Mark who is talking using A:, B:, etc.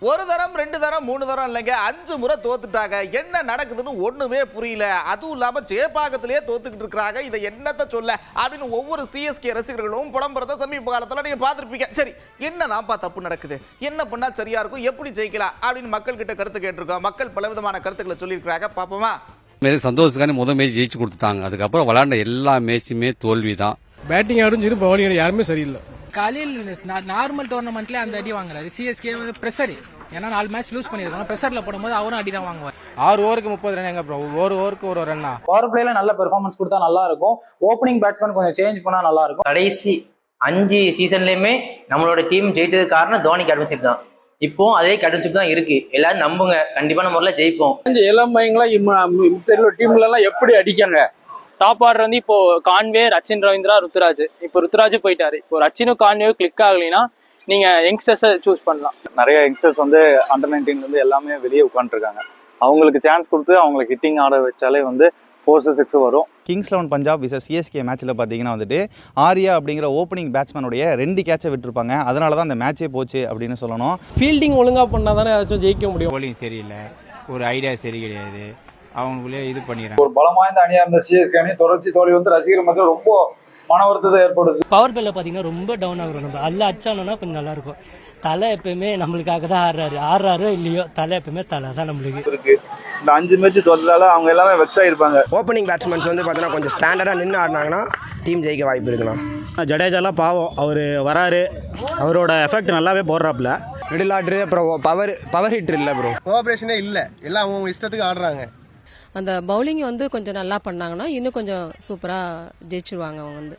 A: ஒரு தரம் 2 தரம் 3 தரம் இல்லைங்க 5 முறை தோத்துட்டாங்க. என்ன நடக்குதுன்னு ஒண்ணுமே புரியல. அதுவும் இல்லாம சேப்பாக்கத்திலேயே தோத்துக்கிட்டு இருக்காங்க. இதை என்னத்த சொல்ல அப்படின்னு ஒவ்வொரு சிஎஸ்கே ரசிகர்களும் புலம்புறத சமீப காலத்துல நீங்க பார்த்திருப்பீங்க. சரி, என்னதான்ப்பா தப்பு நடக்குது, என்ன பண்ணா சரியா இருக்கும், எப்படி ஜெயிக்கலாம் அப்படின்னு மக்கள் கிட்ட கருத்து கேட்டிருக்கோம். மக்கள் பலவிதமான கருத்துக்களை சொல்லியிருக்காங்க. பாப்போமா?
B: சந்தோஷத்துக்கான முதல் மேட்ச் ஜெயிச்சு கொடுத்துட்டாங்க. அதுக்கப்புறம் விளையாண்ட எல்லா மேட்சுமே தோல்வி தான்.
C: பேட்டிங் ஆடும் சரி, பவுலிங் யாருமே சரியில்லை.
D: காலையில் நார்மல் டோர்னமெண்ட்ல அந்த அடி வாங்குறாரு. சிஎஸ்கே வந்து பிரஷர், ஏன்னா 4 மேட்ச் லூஸ் பண்ணிருக்காங்க. பிரஷர்ல போடும்போது அவரும் அடி தான் வாங்குவார்.
C: 6 ஓவருக்கு 30 ரன் எங்க ப்ரோ, ஒரு ஓவருக்கு ஒரு ரன்னா.
E: பவர் பிளேல நல்ல பெர்ஃபார்மன்ஸ் கொடுத்தா நல்லா இருக்கும். ஓப்பனிங் பேட்ஸ்மேன் கொஞ்சம் சேஞ்ச் பண்ணா நல்லா இருக்கும்.
F: கடைசி 5 சீசன்லயுமே நம்மளோட டீம் ஜெயிச்சது காரணம் தோனி கேப்டன்ஷிப் தான். இப்போ அதே கேப்டன்ஷிப் தான் இருக்கு. எல்லாரும் நம்புங்க, கண்டிப்பான முறையில் ஜெயிப்போம்.
C: இளம் பையங்களா டீம்ல எல்லாம் எப்படி அடிக்காங்க.
G: டாப் ஆர்டர் வந்து இப்போ கான்வே, ரச்சின் ரவீந்திரா, ருத்துராஜ். இப்போ ருத்துராஜ் போயிட்டாரு. இப்போ ரச்சினும் கான்வேவும் கிளிக் ஆகலைன்னா நீங்க யங்ஸ்டர்ஸை சூஸ் பண்ணலாம்.
H: நிறைய யங்ஸ்டர்ஸ் வந்து அண்டர் 19 வந்து எல்லாமே வெளியே உட்காந்துருக்காங்க. அவங்களுக்கு சான்ஸ் கொடுத்து அவங்களுக்கு ஹிட்டிங் ஆட வச்சாலே வந்து 4-6 வரும்.
I: கிங்ஸ் 11 பஞ்சாப் விசஸ் சிஎஸ்கே மேட்ச்சில் பார்த்தீங்கன்னா வந்துட்டு ஆர்யா அப்படிங்கிற ஓப்பனிங் பேட்ஸ்மேனுடைய 2 கேட்சை விட்டுருப்பாங்க. அதனால தான் அந்த மேட்சே போச்சு அப்படின்னு சொல்லணும்.
C: ஃபீல்டிங் ஒழுங்கா பண்ணா தானே ஏதாச்சும் ஜெயிக்க முடியும்.
J: போலிங் சரியில்லை, ஒரு ஐடியா சரி கிடையாது, அவங்களுக்குள்ளே இது பண்ணிடுறாங்க.
E: ஒரு பலம் வாய்ந்த அணியா இருந்த சிஎஸ்கே அணி தொடர்ச்சி தோல்வி வந்து ரசிகர் மத்தியில் ரொம்ப மன வருத்தத்தை ஏற்படுது.
K: பவர் பிளேல பாத்தீங்கன்னா ரொம்ப டவுன் ஆகுறோம். நம்ம அல்ல அச்சானோன்னா கொஞ்சம் நல்லா இருக்கும். தலை எப்பயுமே நம்மளுக்காக தான் ஆடுறாரோ இல்லையோ, தலை எப்பயுமே தலை தான் நம்மளுக்கு
H: இருக்கு. இந்த 5 மேட்ச் தோற்றதால அவங்க எல்லாமே வெக்ஸ் ஆயிருப்பாங்க.
L: ஓப்பனிங் பேட்ஸ்மேன்ஸ் வந்து பார்த்தீங்கன்னா கொஞ்சம் ஸ்டாண்டர்டாக நின்று ஆடினாங்கன்னா டீம் ஜெயிக்க வாய்ப்பு இருக்குண்ணா.
J: ஜடேஜாலாம் பாவம், அவர் வராரு, அவரோட எஃபெக்ட் நல்லாவே போடுறாப்புல.
L: மிடில் ஆர்டரு அப்புறம் பவர் ஹிட்டர் இல்லை ப்ரோ,
E: கோஆபரேஷனே இல்லை, எல்லாம் அவங்க இஷ்டத்துக்கு ஆடுறாங்க.
M: அந்த பவுலிங் வந்து கொஞ்சம் நல்லா பண்ணாங்கன்னா இன்னும் கொஞ்சம் சூப்பராக ஜெயிச்சிருவாங்க அவங்க வந்து.